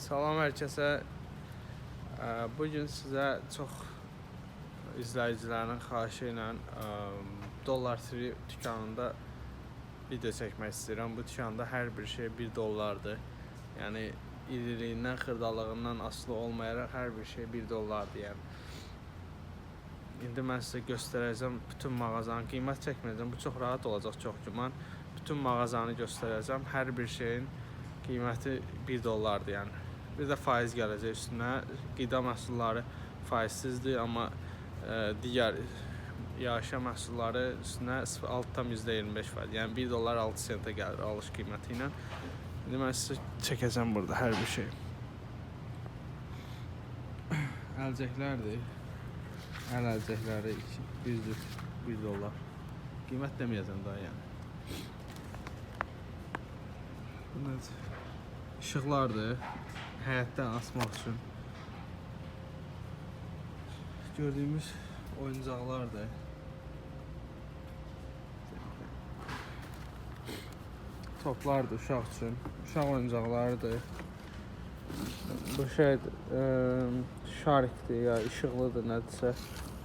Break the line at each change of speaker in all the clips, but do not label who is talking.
Salam hər kəsə. Bugün sizə çox izləyicilərin xahişi ilə Dollar Tree dükanında video çəkmək istəyirəm. Bu dükanda hər bir şey 1 dollardır. Yəni iriliyindən, xırdalığından asılı olmayaraq hər bir şey 1 dollardır. Yəni İndi mən sizə göstərəcəm bütün mağazanın, qiymət çəkməyəcəm. Bu çox rahat olacaq, çox güman. Bütün mağazanı göstərəcəm. Hər bir şeyin qiyməti 1 dollardır yəni. Bir də faiz gələcək üstünə. Qida məhsulları faizsizdir, amma digər yaşa məhsulları üstünə altdan %25%. Yəni 1 dollar 6 sentə gəlir alış qiyməti ilə. İndi mən sizə çəkəcəm burada hər bir şey. Əlcəklərdir. Əl əlcəkləri 1 dollar. Qiymət deməyəcəm daha yəni. Bu nədir? İşıqlardır. Həyətdə asmaq üçün. Gördüyümüz oyuncaqlardır. Toplardır uşaq üçün. Uşaq oyuncaqlarıdır. Bu şeydir, şarikdir ya işıqlıdır nədirsə.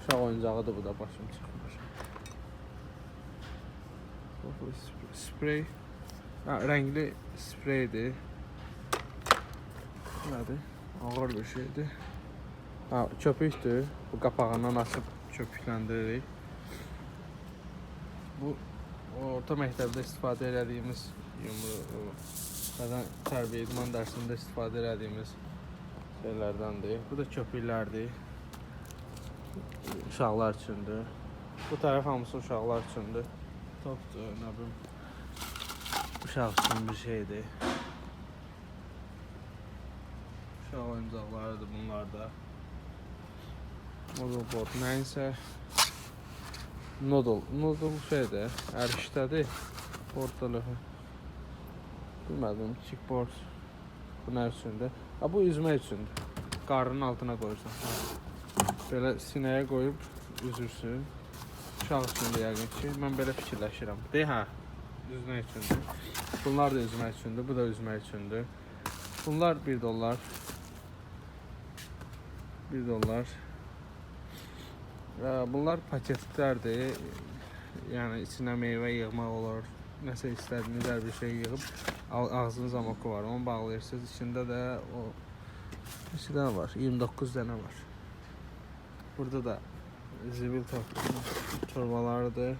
Uşaq oyuncağıdır bu da, başım çıxmış. Sprey. Rəngli spreydir. Nədir? Ağır bir şeydir. Köpükdür. Bu qapağından açıb köpükləndiririk. Bu orta məktəbdə istifadə etdiyimiz tərbiyə idman dərsində istifadə etdiyimiz şeylərdəndir. Bu da köpüklərdir. Uşaqlar üçündür. Bu tərəf hamısı uşaqlar üçündür. Topdur, nə bilim. Uşaq üçün bir şeydir. Uşaq oyuncaqlarıdır bunlar da. Noodle board nəyinsə. Noodle şeydir, ərişdədir. Board telefon. Bilmədim, kickboard. Bu nə üçündür? Bu üzmək üçündür. Qarnının altına qoyursan. Belə sinəyə qoyub üzürsün. Uşaq üçündür yəqin ki. Mən belə fikirləşirəm. Üzmək üçündür. Bunlar da üzmək üçündür. Bu da üzmək üçündür. Bunlar 1 dollar. 1 dollar. Bunlar paketlərdir. Yəni içinə meyvə yığmaq olur. Nəsə istədiyiniz hər bir şey yığıb ağzınız amoku var. Onu bağlayırsınız. İçində də o neçə dənə var? 29 dənə var. Burada da zibil torbalarıdır.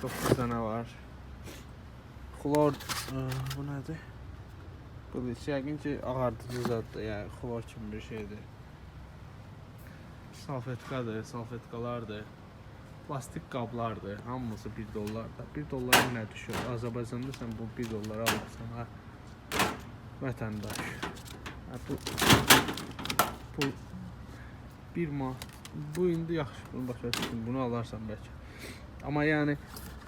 9 dənə var. Xlor, bu nədir? Bu yəqin ki ağardıcı zaddır. Yəni xlor kimi bir şeydir. Salfetkadır, salfetkalardır. Plastik qablardır. Hamısı 1 dollardır. 1 dollara nə düşür? Azərbaycanda sən bu 1 dollara alırsan, ha? Vətəndaş. Bu 1 manat. Bu indi yaxşı, bunu başa düşün. Bunu alarsan bəlkə. Amma yəni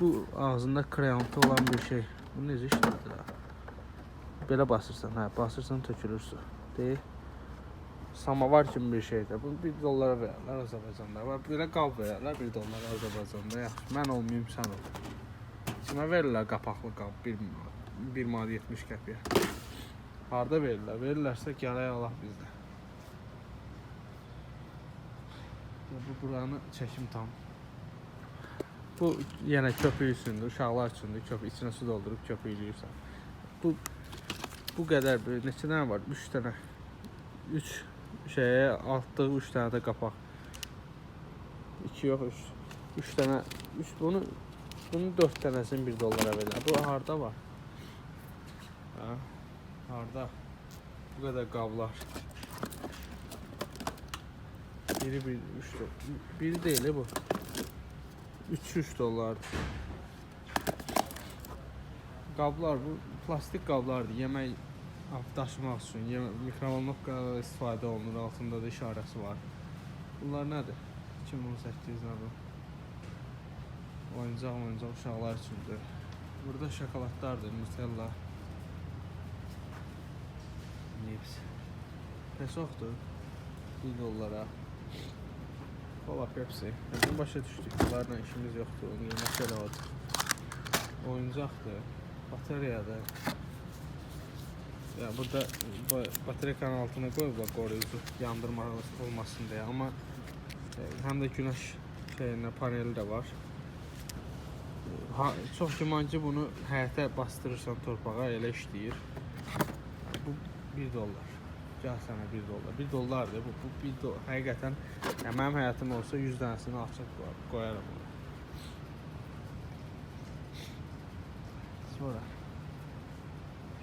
bu ağzında kreyontu olan bir şey. Bu necə işlədir ha? Belə basırsan, basırsan tökülür su. Deyil. Samavar kimi bir şeydir. Bu 1 dollara verərlər Azərbaycanda. Belə qab verərlər 1 dollara Azərbaycanda. Yaxşı, mən olmayım, sən ol. Kimə verirlər qapaqlı qab 1 manat 70 qəpiyə? Harada verirlər? Verirlərsə gələk alaq bizdə. Bu buranı çəkim tam. Bu yenə köpük üçündür, uşaqlar üçündür. İçinə su doldurub köpükləyirsən. Bu qədər bir neçə dənə var? 3 dənə. 3 şeyə altda 3 dənə də qapaq. 2 yox, 3 dənə. Bunun 4 dənəsini 1 dollara verirlər. Bu harda var? Harda? Bu qədər qablar. Biri deyil bu. 3 dollardır. Qablar, bu plastik qablardır. Yemək daşımaq üçün, mikrovolnovkada istifadə olunur. Altında da işarəsi var. Bunlar nədir? 2018 nədir? Oyuncaq uşaqlar üçündür. Burada şokoladlardır, Nutella. Nips. Pesoqdur. 1 dollara. Kola, Pepsi. Bizim başa düşdük. Bunlarla işimiz yoxdur. Onu yemək belə olacaq. Oyuncaqdır. Bateriyadır. Ya burada bataryanın altına qoyublar qoruyucu yandırma olmasın deyə, amma həm də günəş paneli də var. Çox güman ki bunu həyətə bastırırsan torpağa elə işləyir. Bu $1. Gəl sənə $1. $1-dır bu. Həqiqətən mənim həyatım olsa 100 dənəsini açıb qoyaram ona. Sonra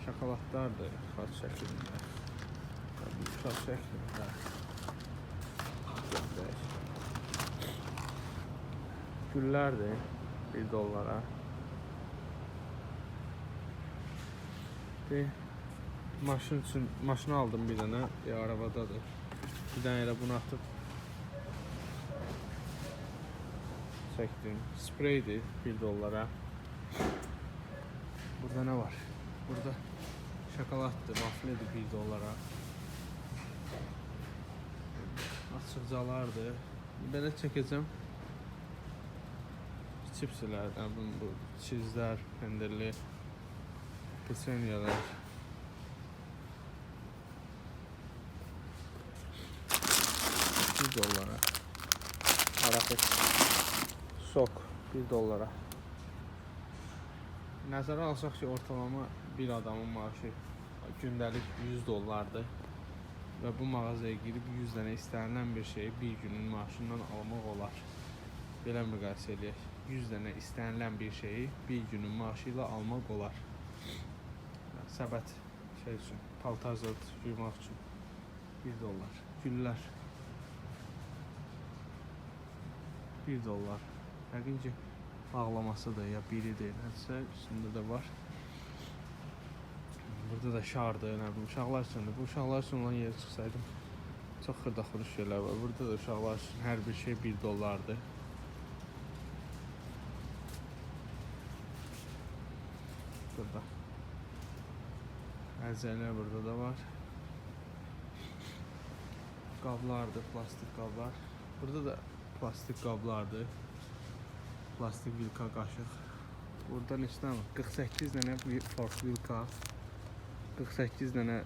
şokoladlardır xaç şəklində. Xaç şəklində. Güllərdir $1. Maşın üçün maşını aldım bir dənə, arabadadır. Bir dənə elə bunu atıb çəkdim. Spreydir $1. Burada nə var? Burada şokoladdır, vaflidir $1. Açıqcalardır. Belə çəkəcəm. Çipslərdən, bu çizlər, pendirli, peçenyelər. $1. Arafet sok $1. Nəzərə alsaq ki, ortalama bir adamın maaşı gündəlik $100'dır və bu mağazaya girib 100 dənə istənilən bir şeyi bir günün maaşından almaq olar. Belə müqayisə eləyək. 100 dənə istənilən bir şeyi bir günün maaşı ilə almaq olar. Səbət üçün, paltar zat yuymaq üçün $1. Güllər $1. Yəqin ki bağlaması da ya biridir, nəsə üstündə də var. Burada da şardır, uşaqlar üçündür. Bu uşaqlar üçün olan yeri çıxsaydım çox xırda-xuruş şeylər var. Burada da uşaqlar üçün hər bir şey $1'dır. Burada əlcəklər burada da var. Qablardır, plastik qablar. Burada da plastik qablardır. Plastik vilka qaşıq. Burada neçə dənə var? 48 dənə fork vilka. 48 dənə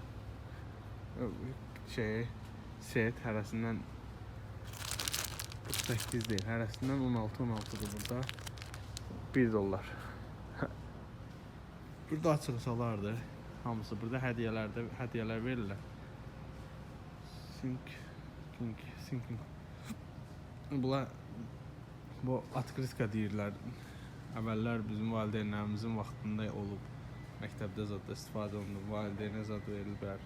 set, hərəsindən 48 deyil, hərəsindən 16-16'dır burada. $1. Burada açıqcalardır. Hamısı burada hədiyyələr verirlər. Sinking. Bunlar bu atkritka deyirlər. Əvvəllər bizim valideynlərimizin vaxtında olub. Məktəbdə zad istifadə olunur, valideynə zad verilbər.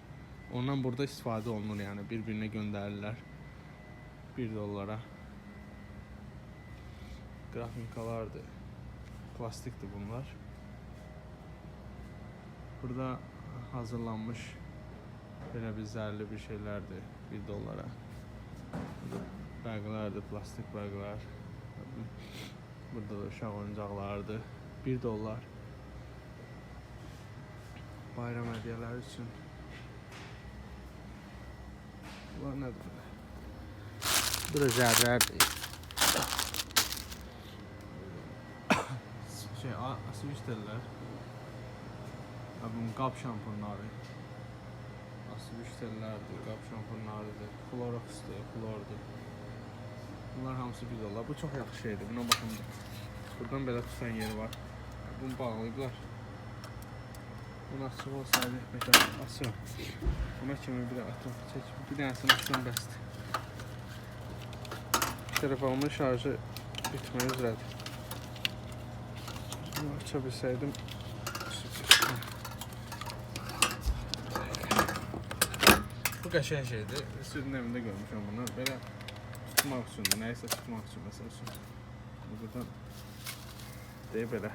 Ondan burada istifadə olunur, yəni bir-birinə göndərirlər. $1. Qrafinkalardır. Plastikdir bunlar. Burada hazırlanmış belə bir zərli bir şeylərdir $1. Bəqlərdir, plastik bəqlər. Burada da uşaq oyuncaqlardır $1. Bayram hədiyyələri üçün. Bunlar nədir belə? Bu da zərrərdir. Asibişdirlər. Bunun qab şampunları. Asibişdirlərdir, qab şampunlarıdır. Kloroxdur, klordur. Bunlar hamısı $1. Bu çox yaxşı şeydir. Buna baxın. Buradan belə tutan yeri var. Bunu bağlayıblar. Bunu açıq olsaydı, məsələn, açıq. Buna kimi bir atım çəkib, bir dənəsini açsam bəsdir. Telefonumun şarjı bitmək üzrədir. Bunu aça bilsəydim. Bu qəşəng şeydir. Sizin evində görmüşəm bunu. Belə tutmaq üçündür, nəyisə tutmaq üçün məsəl üçün. Buradan deyib belə.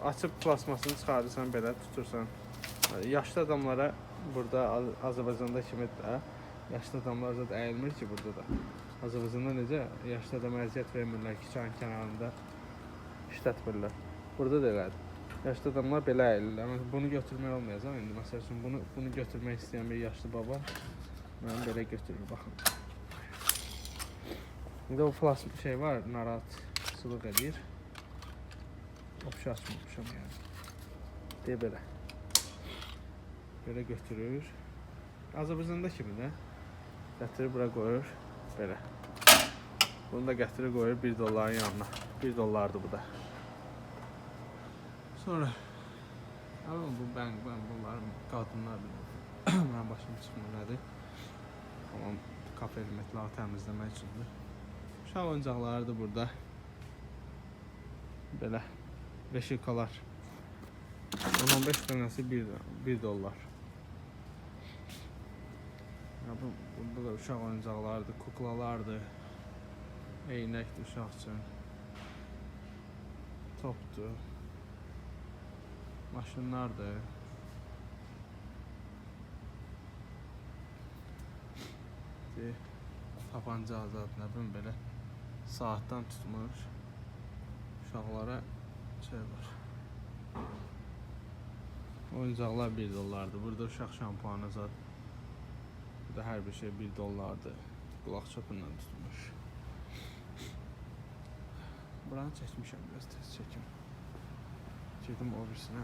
Açıb plasmasını çıxarırsan, belə tutursan. Yaşlı adamlara burada Azərbaycanda kimi də yaşlı adamlar zət əyilmir ki burada da. Azərbaycanda necə yaşlı adama əziyyət vermirlər ki, çayın kənarında işlətmirlər. Burada da elədir. Yaşlı adamlar belə əyilirlər. Bunu götürmək olmayacaq indi. Məsəl üçün bunu götürmək istəyən bir yaşlı baba mən belə götürür, baxın. İndi o plastik şey var, narahatçılıq edir. Opşa açmamışam yəni. Deyə belə. Belə götürür. Azərbaycanda kimi də gətirir bura qoyur. Belə. Bunu da gətirir qoyur 1 dolların yanına. 1 dollardır bu da. Sonra bu ben bunların qadınlar bilir. Mənim başım çıxmır nədir. Tamam, kafe elementləri təmizləmək üçündür. Uşaq oyuncaqları da burada. Belə veşikalar. 15 dənəsi 1 dollar. Ya burada da uşaq oyuncaqlardır, kuklalardır. Eynəkdir uşaq üçün. Topdur. Maşınlardır. Tapanca azad, nə bilim belə saatdan tutmuş uşaqlara şey var. Oyuncaqlar 1 dollardır. Burada uşaq şampuanı zad. Burada hər bir şey 1 dollardır. Qulaq çöpündən tutmuş. Buranı çəkmişəm, biraz tez çəkim. Gedim o birisinə.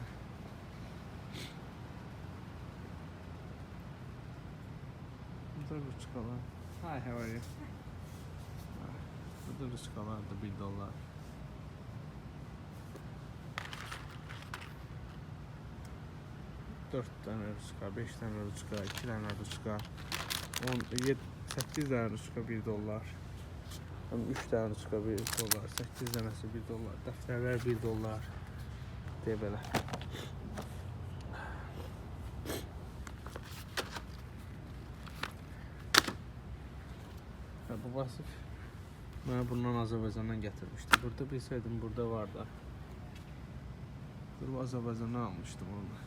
Burada ruçkalar. Hi, how are you? Burada ruçkalar da 1 dollar. Dört tane ruçka, 5 tane ruçka, 2 tane ruçka, 8 tane ruçka 1 dollar. 3 tane ruçka 1 dollar, 8 tanesi 1 dollar, dəftərlər 1 dollar. Deyə belə. Bu Vasif mənə bundan Azərbaycandan gətirmişdi. Burada bilsəydim burada var da. Durub Azərbaycandan almışdım onu.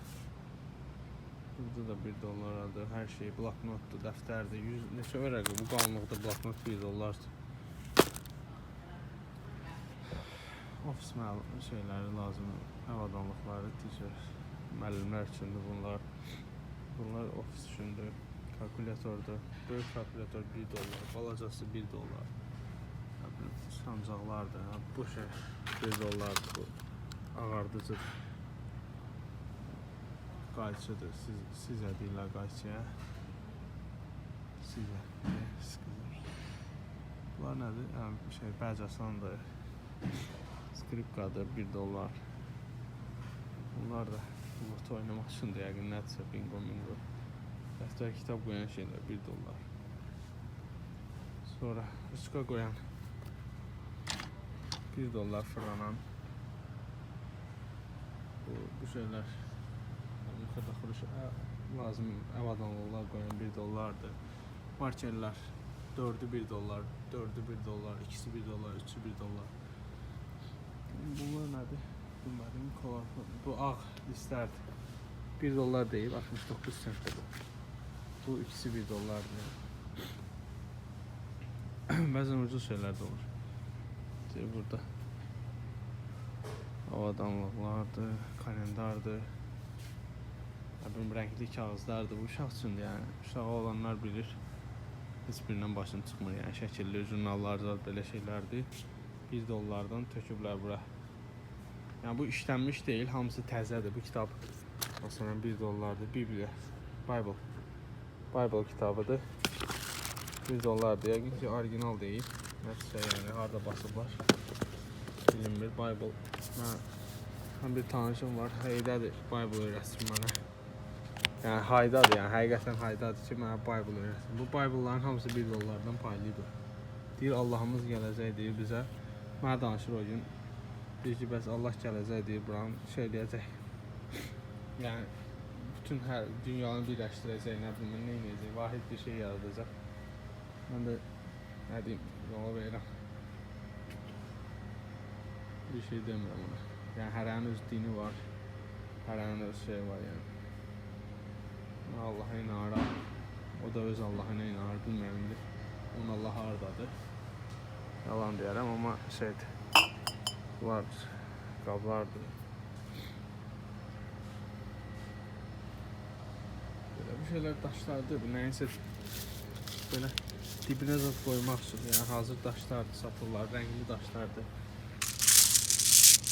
Burada da 1 dollaradır. Hər şey bloknotdur, dəftərdir. 100 neçə vərəqə bu qalınlıqda bloknot 1 dollardır. Ofis şeyləri lazım. Avadanlıqları, t-shirt, müəllimlər üçündür bunlar. Bunlar ofis üçündür. Kalkulatordur. Böyük kalkulator 1 dollar. Balacası 1 dollar. Sancaqlardır. Bu şey 1 dollardır. Bu ağardıcıdır. Qayçıdır. Sizə deyirlər qayçıya. Sizə. Bunlar nədir? Bərcəslandır. Skripkadır 1 dollar. Bunlar da loto oynamaq üçündür. Yəqin nədirsə bingo mingo. Dəftər kitab qoyan şeylər 1 dollar. Sonra ruçka qoyan 1 dollar fırlanan bu şeylər yuxarıda xuruş lazım avadanlıqlar qoyan 1 dollardır. Markerlər 4'ü 1 dollar, 4'ü 1 dollar, 2'si 1 dollar, 3'ü 1 dollar. Bunlar nədir? Bilmədim. Bu ağ listlərdir. 1 dollar deyib 69 sentdir bu. Bu ikisi 1 dollardır. Bəzən ucuz şeylər də olur. Burada avadanlıqlardır, kalendardır. Renkli kağızlardır. Bu uşaq üçündür yəni. Uşağı olanlar bilir. Heç birindən başım çıxmır. Yəni şəkilli jurnallar, belə şeylərdir. 1 dollardan töküblər bura. Yəni bu işlənmiş deyil, hamısı təzədir. Bu kitab məsələn 1 dollardır. Bibliya, Bible kitabıdır. 1 dollardır. Yəqin ki, orijinal deyil. Nəsə yəni harda basıblar. Bilinmir. Bible. Mən bir tanışım var. Heydədir Bible öyrətsin mənə. Yəni haydadır, yəni həqiqətən haydadır ki, mənə Bible öyrətsin. Bu Bible'ların hamısı 1 dollardan paylıdır. Deyir Allahımız gələcək deyir bizə. Mənə danışır o gün. Deyir ki, bəs Allah gələcək deyir, buranı şey eləyəcək. Yəni bütün hər dünyanı birləşdirəcək, nə bilim, nə edəcək, vahid bir şey yaradacaq. Mən də nə deyim, yola verirəm. Bir şey demirəm ona. Yəni hərənin öz dini var, hərənin öz şey var yəni. Allah'a inanır, o da öz Allah'ına inanır, bilmirəm indi. Onun Allah hardadır. Yalan deyərəm, amma şeydir. Bunlardır, qablardır. Belə bir şeylər daşlardır, nəyinsə belə dibinə zat qoymaq üçün, yəni hazır daşlardır, satırlar, rəngli daşlardır.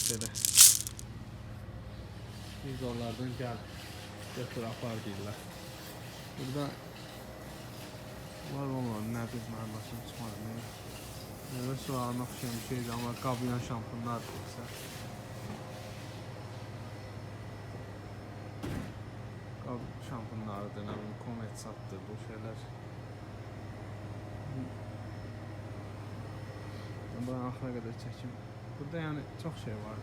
Belə 1 dollardan gəl. Götür apar deyirlər. Burada var onlar, nə bir mənim başım çıxmadı. Meyvə sularına oxşayan bir şeydir, amma qablayan şampunlardır isə. Qab şampunlarıdır, nə bilim, kometsatdır bu şeylər. Buranın axıra qədər çəkim. Burada yəni çox şey var.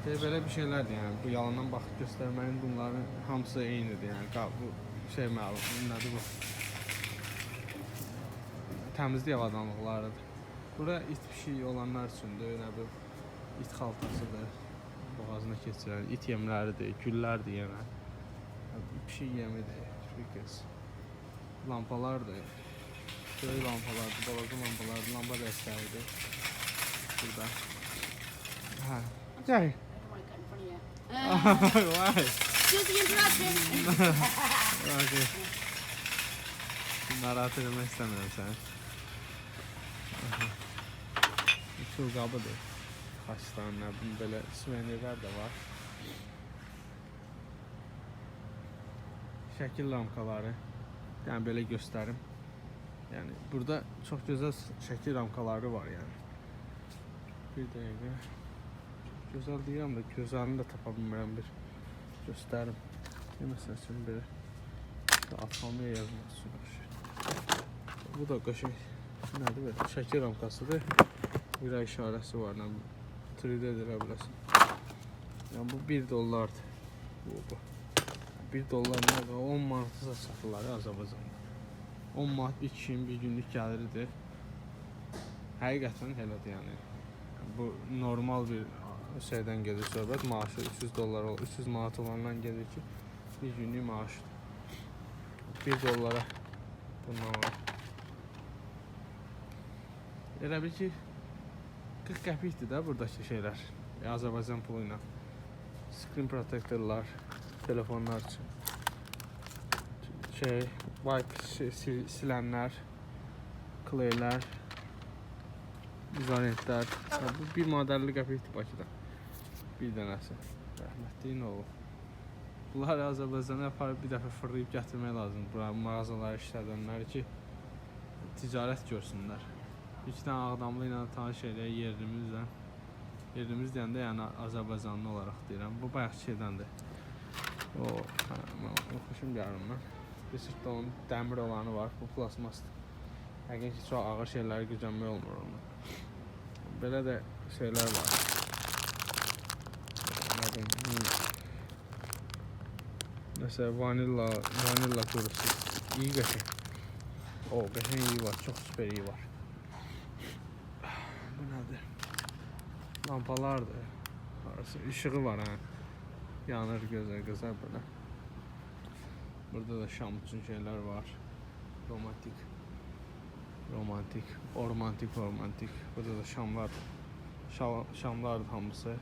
Belə bir şeylərdir yəni, bu yalandan baxıb göstərmənin bunların hamısı eynidir yəni, bu şey məlum, nədir bu? Təmizlik avadanlıqlarıdır. Bura it pişiyi olanlar üçündür, nə bilim, it xaltasıdır, boğazına keçirən, it yemləridir, güllərdir yenə. Pişik yemidir, şükür. Lampalardır, böyük lampalardır, balaca lampalardır, lamba dəstəyidir. Burada. Hə, gəl. Why?
Excuse the interruption.
Okay. Narahat etmək istəmirəm səni. Çul qabıdır. Xaçdan, nə bilim, belə suvenirlər də var. Şəkil ramkaları. Yəni belə göstərim. Yəni burada çox gözəl şəkil ramkaları var yəni. Bir dəqiqə. Gözəl deyirəm də, gözəlini də tapa bilmirəm bir göstərim. Məsəl üçün belə alfamya yazmaq üçün. Bu da qəşəng, nədir belə, şəkil ramkasıdır. Bir işarəsi var, 3D edirə biləsən. Yəni bu 1 dollardır. Bu. 1 dollar nə qədər? 10 manatı satırlar Azərbaycanda. 10 manat bir kişinin bir günlük gəliridir. Həqiqətən elədir yəni. Bu normal bir şeydən gedir söhbət, maaşı 300 dollar, 300 manat olandan gedir ki, bir günlük maaşdır. 1 dollara bundan var. Elə bil ki, 40 qəpikdir də buradakı şeylər, Azərbaycan pulu ilə. Screen protectorlar, telefonlar üçün. Wipe silənlər, claylər, izolentlər. Bu 1 manat 50 qəpikdir Bakıda. Bir dənəsi. Rəhmətliyin oğlu. Bunları Azərbaycana aparıb bir dəfə fırlayıb gətirmək lazımdır. Buranın mağazaları işlədənləri ki, ticarət görsünlər. 2 dənə Ağdamlı ilə tanış eləyək yerimizlə. Yerimiz deyəndə yəni Azərbaycanlı olaraq deyirəm. Bu bayaq şeydəndir. Xoşum gəlir mən. Bir sırtda onun dəmir olanı var. Bu plasmasdır. Həqiqən ki, çox ağır şeyləri gücənmək olmur onunla. Belə də şeylər var. Mesela vanilla kurusu. İyi qəşəng. Qəşəng iyi var. Çox süper iyi var. Bu nədir? Lampalardır. Arası işığı var ha. Yanır gözəl belə. Burada da şam üçün şeylər var. Romantik. Burada da şamlardır hamısı.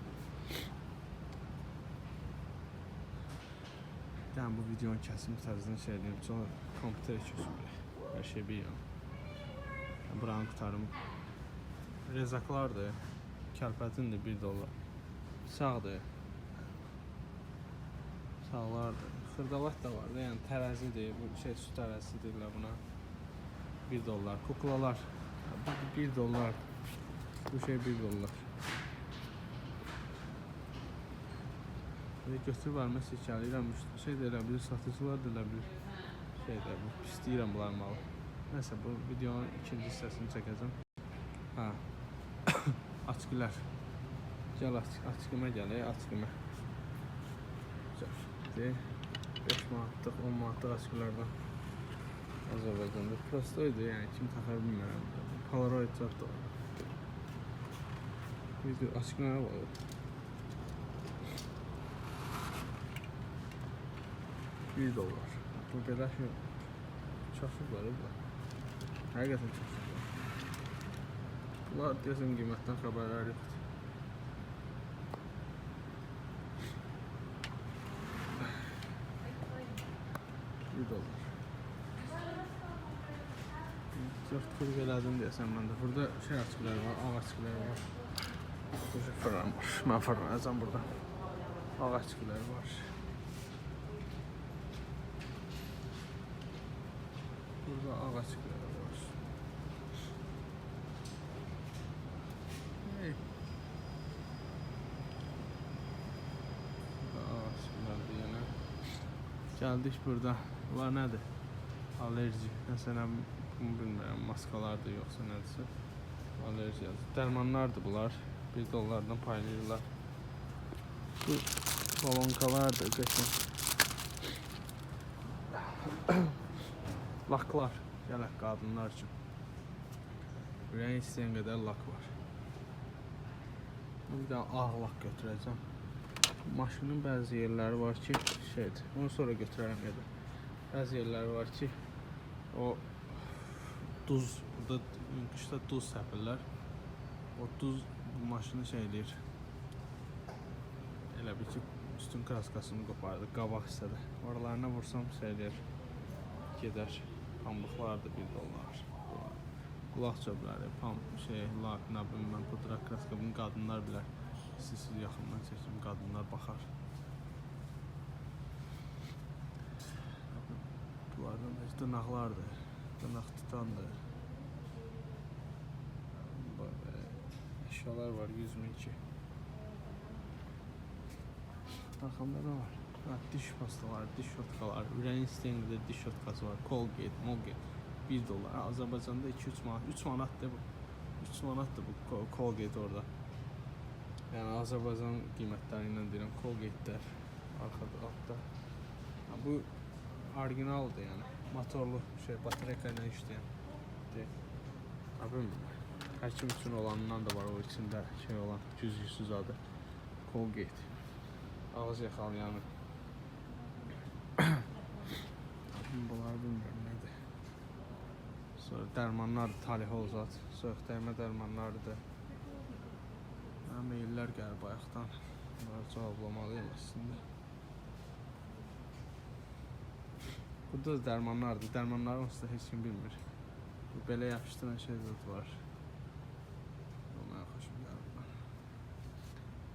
Yəni bu videonun kəsimi təzədən şey edeyim. Sonra kompüterə keçiyorum. Hər şey bilirəm. Buranı qutarım. Rezaklardır. Kəlpətindir 1 dollar. Sağdır. Sağlardır. Xırdavat da var da, yəni tərəzidir. Bu şey su tərəzisi deyirlər buna. 1 dollar. Kuklalar. Bu 1 dollar. Bu şey 1 dollar. Götürüb vermək şəkərliyirəm. Şey də elə bilir, satıcılar da elə bilir. Şey də, pis deyirəm bunlar malı. Nəysə, bu videonun ikinci hissəsini çəkəcəm. Açqılar. Gəl açqıma gələk, açqıma. Güzel. 5 manatlıq, 10 manatlıq açqılardan Azərbaycanda. Prostoydu, yəni kim taxar bilmirəm. Polaroid çat da var. Video açqılara var. $1. Bu belə şey çaşıq var bu. Həqiqətən çaşıq var. Bunlar deyəsən qiymətdən xəbərlər yoxdur. $1. 4 kuruq elədim deyəsən məndə. Burada şey açıqları var, ağ açıqları var. Bu fırın var. Mən fırınacağım burada. Ağaç gülər var. Burada ağaç gülər var. Hey. Burada ağaç gülərdir yenə. Gəldik burada. Bunlar nədir? Alerji. Məsələn, bunu bilmirəm. Maskalardır yoxsa nədirsə. Alerji yazır. Dərmanlardır bunlar. $1 paylayırlar. Bu balonkalardır qəşəng. Laklar. Gələk qadınlar üçün. Ürəyin istəyən qədər lak var. Bir daha ağ lak götürəcəm. Maşının bəzi yerləri var ki, şeydir. Onu sonra götürərəm yerdə. Bəzi yerləri var ki, o duz, burada qışda duz səpirlər. O duz bu maşını şey eləyir. Elə bir ki, üstün kraskasını qopardı, qabaq hissədə. Oralarına vursam şey eləyir, gedər. Pambıqlardır $1. Qulaq çöpləri, lak, nə bilim mən, pudra, kraska, bunu qadınlar bilər. Siz yaxından çəkim, qadınlar baxar. Bunlardan da dırnaqlardır, dırnaq tutandır. Eşyalar var, 100.002. Arxamda nə var? Diş pastaları, diş şotkaları, ürəyin istəyən qədər diş şotkası var. Colgate, Molgate, $1. Azərbaycanda 2-3 manat, 3 manatdır bu. 3 manatdır bu Colgate orada. Yəni Azərbaycan qiymətləri ilə deyirəm, Colgate-lər arxada, altda. Bu orijinaldır yəni, motorlu şey, batareyka ilə işləyən. Həkim üçün olanından da var o içində şey olan, güzgüsüz adı. Colgate. Ağız yaxalayanı. Bunlar bilmirəm nədir. Sonra dərmanlardır, talihol zat. Soyuq dəymə dərmanlarıdır. Maillər gəlir bayaqdan. Bunları cavablamalıyım əslində. Burada da dərmanlardır. Dərmanların onsuz da heç kim bilmir. Bu belə yapışdıran şey zat var. Onlara xoşum gəlir.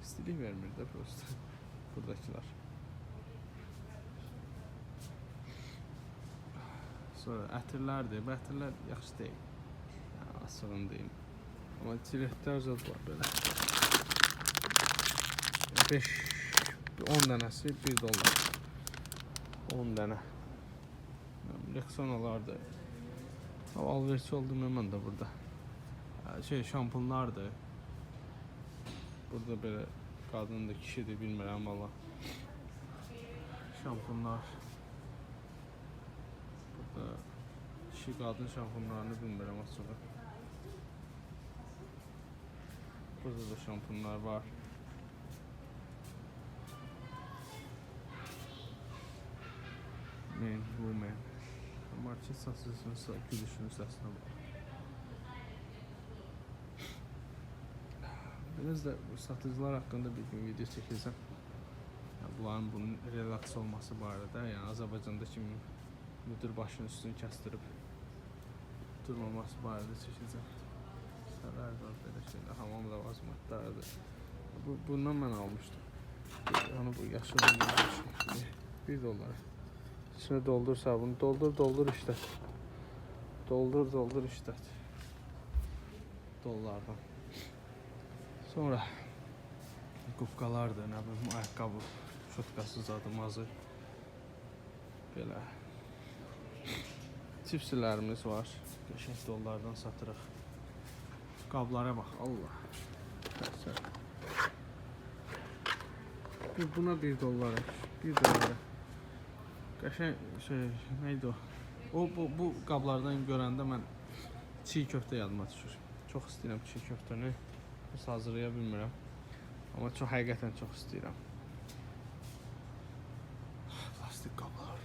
İstilik vermir də prosto. Buradakiler. Sonra ətirlərdir. Bu ətirlər yaxşı deyil. Yəni, asığın deyim. Amma çiləklər zat var belə. 10 dənəsi $1. 10 dənə. Rexonalardır. Alverçi oldum hemen de burada. Şampunlardır. Burada belə qadındır, kişidir, bilmirəm valla. Şampunlar. Burada kişi qadın şampunlarını bilmirəm açığı. Burada da şampunlar var. Men, women. Market satıcısının gülüşünün səsinə var. Biraz da satıcılar haqqında bir gün video çəkəcəm. Bunların bunun relaks olması barədə, yəni Azərbaycanda kimi müdür başının üstünü kəstirib durmaması barədə çəkəcəm. Sələr var, belə şeylər, hamam ləvazimatlardır. Bundan mən almışdım. Yəni bu yaşadığım $1. İçine doldur sabunu, doldur işlət. Doldur işlət. Dollardan. Sonra qubqalardır, nə bilim, ayaqqabı, şotkasız adımazı. Belə. Çipsilərimiz var. Qəşəng dollardan satırıq. Qablara bax, Allah. Buna $1. $1. Qəşəng şey, neydi o? Bu qablardan görəndə mən çiğ köftə yadıma düşür. Çox istəyirəm çiğ köftəni. Biz hazırlaya bilmirəm. Amma çox həqiqətən çox istəyirəm. Plastik qablar.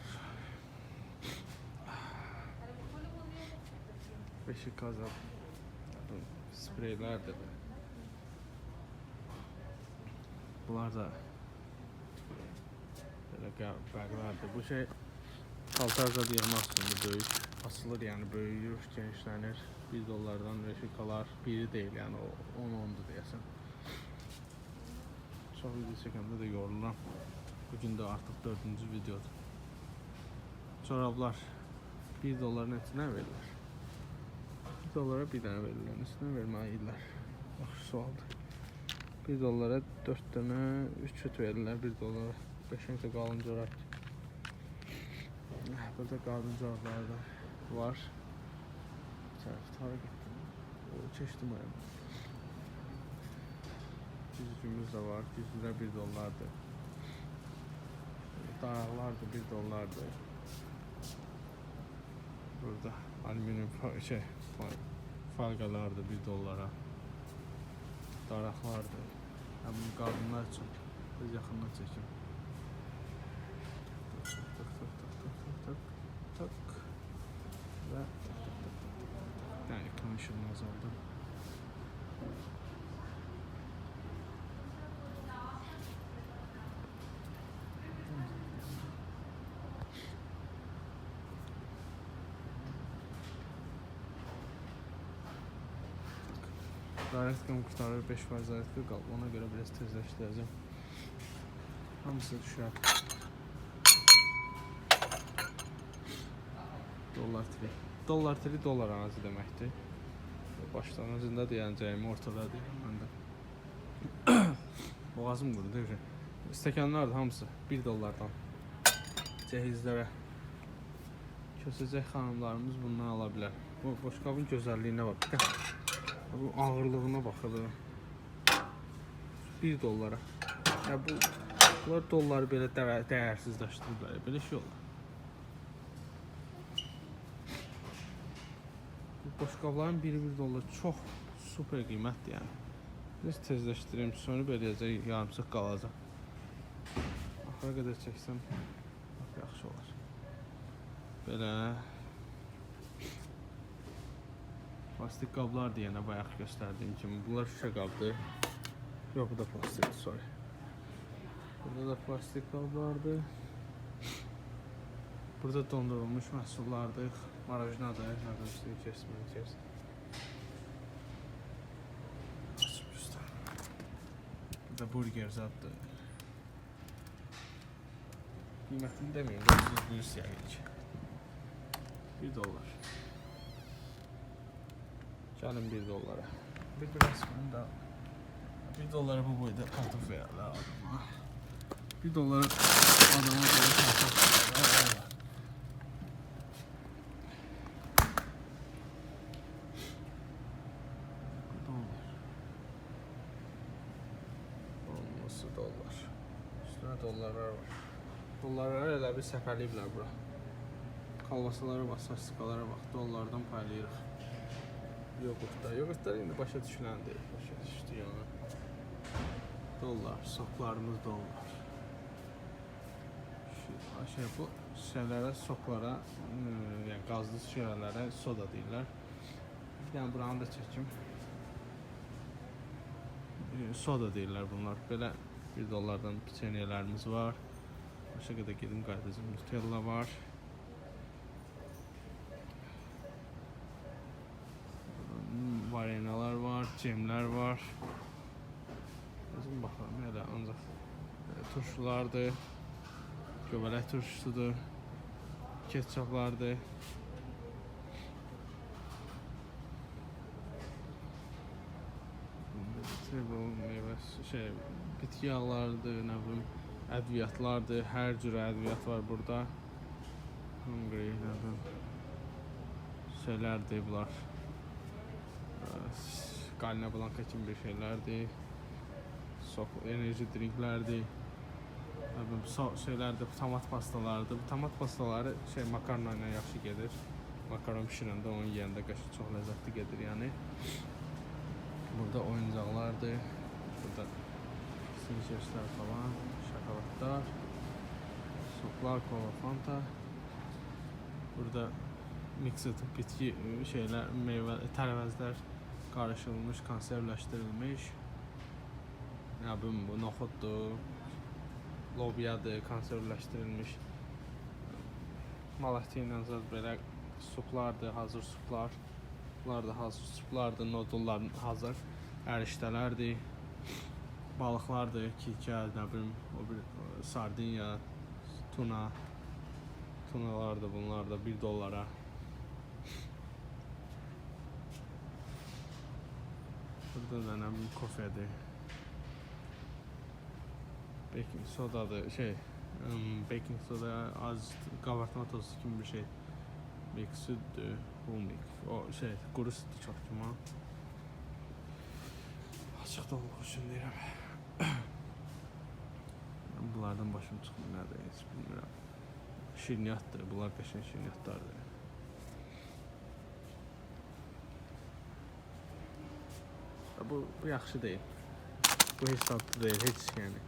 Beşik qazab. Spreylərdir. Bunlar da belə bəqlərdir. Bu şey paltarda yığmaq üçün böyük. Asılır yəni böyüyür, genişlənir. $1 refikalar biri deyil yəni o 10-10'dur deyəsən. Çox video çəkəndə də yoruluram. Bugün də artıq 4-cü videodur. Çorablar 1 dollar neçə verirlər? 1 dollara bir dənə verirlər. Neçə verməliyirlər? Yaxşı sualdır. 1 dollara 4 dənə 3 cüt verirlər 1 dollara. 5 də qalın çorab. Burada qadın çorabları da var. Tərəftarı getdim. Keçdim ayım. Güzgümüz də var. Güzgülər 1 dollardır. Daraqlar da 1 dollardır. Burada alüminyum falqalar da 1 dollara. Daraqlardır. Həmin qadınlar üçün biz yaxından çəkim. Tak və yəni ekran işığını azaldım. Zaretkam kurtarır 5% zaretka qaldı. Ona görə biraz tezləşdirəcəm. Hamısı düşər. Dollar tiri. Dollar tiri dollar anası deməkdir. Başlanğıcında deyəcəyimi ortada deyirəm mən də. Boğazım qurudu. Stəkanlar da hamısı 1 dollardan. Cehizlərə. Kösəcək xanımlarımız bundan ala bilər. Bu boşqabın gözəlliyinə bax. Bu ağırlığına baxılır. 1 dollara. Ya bunlar dolları belə dəyərsizləşdiriblər. Belə şey olur. Bu boşqabların biri 1 dollar çox super qiymətdir yəni. Biz tezləşdireyim, sonra beləcək yarımsıq qalacaq. Axıra qədər çəksəm yaxşı olar. Belə plastik qablar deyənə bayaq göstərdiyim kimi bunlar şüşə qabdır. Yox, bu da plastikdir, sorry. Burada da plastik qablardır. Burada dondurulmuş məhsullardır. Marajnadır, nədir üstünü keçsin. Burada burger zaddır. Qiymətini deməyim, 900 yəqin. 1 dollar. Gəlin 1 dollara. Bir rəsmini də 1 dollara bu boyda kartof verirlər adama. 1 dollara adama böyle kartof verirlər. Olması dollar. Üstünə dollarlar var. Dollarları elə bir səpəliyiblər bura. Kalbasalara bax, sastikalara bax, dollardan paylayırıq. Yoğurtlar indi başa düşülən deyil, başa düşdü yəni. Dollar, soklarımız dollar. Bu şeylərə, soklara, yəni qazlı şirələrə soda deyirlər. Yəni buranı da çəkim. Soda deyirlər bunlar. Belə 1 dollardan piçenyelərimiz var. Başa qədər gedim qaydacım. Nutella var. Varenalar var, cemlər var. Özüm baxıram, elə ancaq turşulardır. Göbələk turşusudur. Ketçaplardır. Bitki yağlarıdır, nə bilim, ədviyyatlardır. Hər cür ədviyyat var burada. Hungry, nə bilim, şeylərdir bunlar. Qalina blanka kimi bir şeylərdir. Enerji drinklərdir. Şeylərdir, tomat pastalardır. Bu tomat pastaları makarna ilə yaxşı gedir. Makaron pişirəndə, onu yeyəndə çox ləzzətli gedir yəni. Burada oyuncaqlardır. Burada sneakerslər falan, şokoladlar, soklar, kola, fanta. Burada mixed bitki şeylər, meyvə, tərəvəzlər qarışılmış, konservləşdirilmiş. Nə bilim, bu noxuddur, lobyadır, konservləşdirilmiş. Malahti ilə belə suplardır, hazır suplar. Bunlar da hazır suplardır, nodullar hazır, ərişdələrdir. balıqlardır, kilkəl, nə bilim, o bir sardinya, tunalardır, bunlar da $1. Burada da nə bilim kofedir. Baking sodadır, baking soda az qabartma tozu kimi bir şey. Milk süddür, whole milk. O quru süddür çox güman. Açıq dolmaq üçün deyirəm. Bunlardan başım çıxmır, nədir, heç bilmirəm. Şirniyyatdır, bunlar qəşəng şirniyyatlardır. Bu yaxşı deyil. Bu heç tatlı deyil, heç yəni.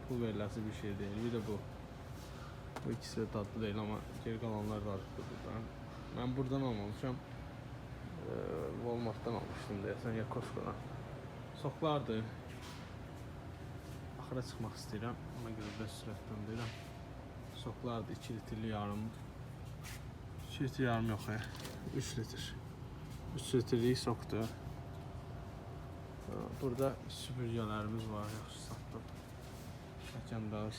Pul veriləsi bir şey deyil. Bir də bu. Bu ikisi də tatlı deyil, amma geri qalanlar dadlıdır buradan. Mən buradan almamışam. Walmartdan almışdım deyəsən, ya Costco'dan. Soklardır. Axıra çıxmaq istəyirəm. Ona görə də sürətdən deyirəm. Soklardır, 2 litrli yarım. 2 litr yarım yox, 3 litr. 3 litrlik sokdur. Burada süpürgələrimiz var, yaxşı satdıq. Şəkəndaz,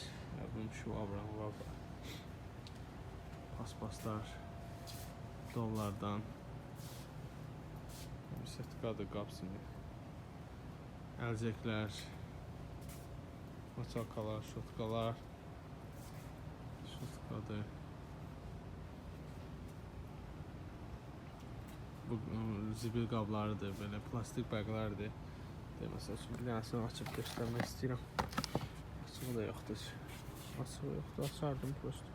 bunun şuabran var. Paspaslar, dollardan. Setkadır, qapsını. Əlcəklər, maçalkalar, şotkalar. Şotkadır. Bu zibil qablarıdır, belə plastik bəqlərdir. Məsəl üçün bir dənəsini açıb göstərmək istəyirəm. Açığı da yoxdur. Açığı yoxdur, açardım prosto.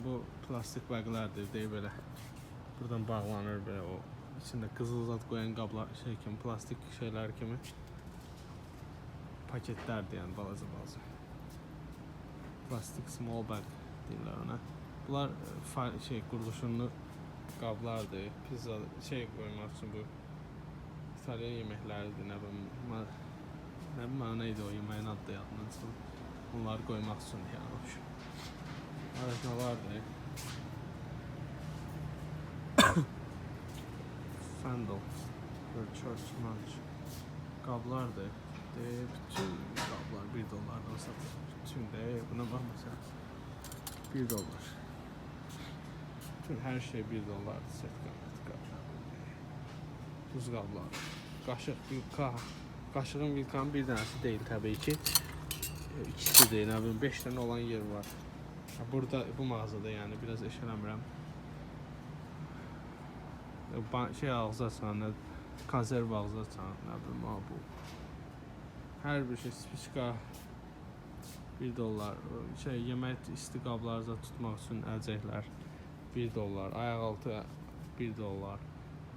Bu plastik bəqlərdir, deyib belə. Buradan bağlanır belə o. İçində qızıl zad qoyan qablar, kimi, plastik şeylər kimi. Paketlərdir, yəni balaca. Plastik small bag deyirlər ona. Bunlar quruluşunlu qablardır. Pizza qoymaq üçün bu İtalyan yeməkləridir, nə bilim, neydi o yeməyin adı da yadımdan çıxıb. Bunları qoymaq üçün yəni. Aracnalardır. Fendel, Church Munch. Qablardır. Bütün qablar $1'dan satılır. Bütün də buna bax məsələn $1. Bütün hər şey $1. Setka. Buz qablar. Qaşıq, vilka. Qaşığın, vilkanın bir dənəsi deyil təbii ki. İkisi deyil, 5 dənə olan yer var. Burada, bu mağazada yəni, biraz eşələmirəm. Ağzı açan, konserv ağzı açan, nə bilim, bu. Hər bir şey, spiçka $1. Yemək isti qablarınıza tutmaq üçün əlcəklər $1. Ayaqaltı $1.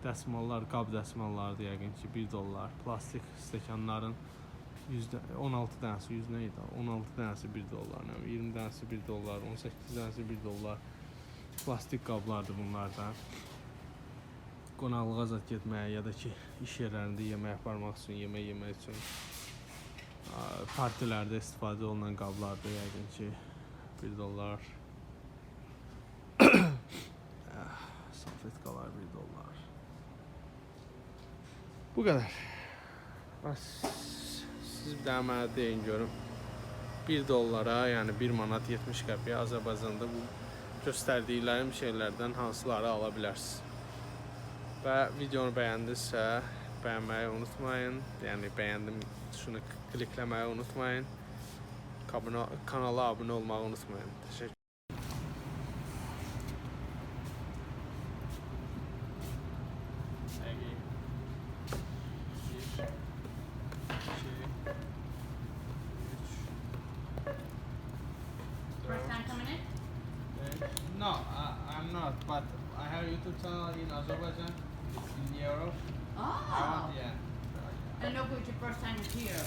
Dəsmallar, qab dəsmallardır yəqin ki $1. Plastik stəkanların 16 dənəsi, 100 nə idi? 16 dənəsi $1, 20 dənəsi $1, 18 dənəsi $1. Plastik qablardır bunlardan. Qonaqlığa zat getməyə ya da ki iş yerlərində yemək aparmaq üçün, yemək yemək üçün partilərdə istifadə olunan qablardır yəqin ki $1. Salfetkalar $1. Bu qədər. Siz bir daha mənə deyin görüm. $1, yəni 1 manat 70 qəpiyə Azərbaycanda bu göstərdiklərim şeylərdən hansıları ala bilərsiniz. Və videonu bəyəndinizsə bəyənməyi unutmayın. Yəni bəyəndim tuşunu klikləməyi unutmayın. Kanala abunə olmağı unutmayın. Təşəkkür.
First time coming in?
No, I'm not, but I have a YouTube channel in Azerbaijan, in Europe.
Oh.
Yeah.
I know, but it's your first time here.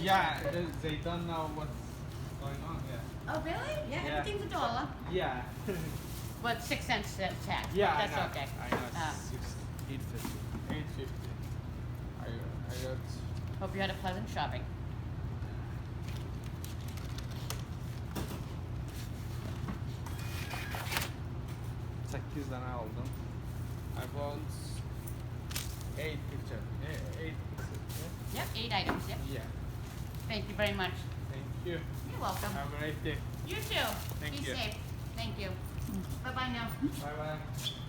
Yeah, they don't know what's going on. Yeah.
Oh, really? Yeah,
Yeah.
everything's $1.
Yeah.
But 6 cents tax.
Yeah,
That's
I know.
okay.
I know.
Ah.
850. 850. I got.
Hope you had a pleasant shopping.
$8 tane aldım. I bought 8 picture. 8 pixel.
Yep, 8 items. Yep.
Yeah.
Thank you very much.
Thank you.
You're welcome.
Have a great day.
You too.
Thank
Be
you.
safe. Thank you. Bye bye now.
Bye bye.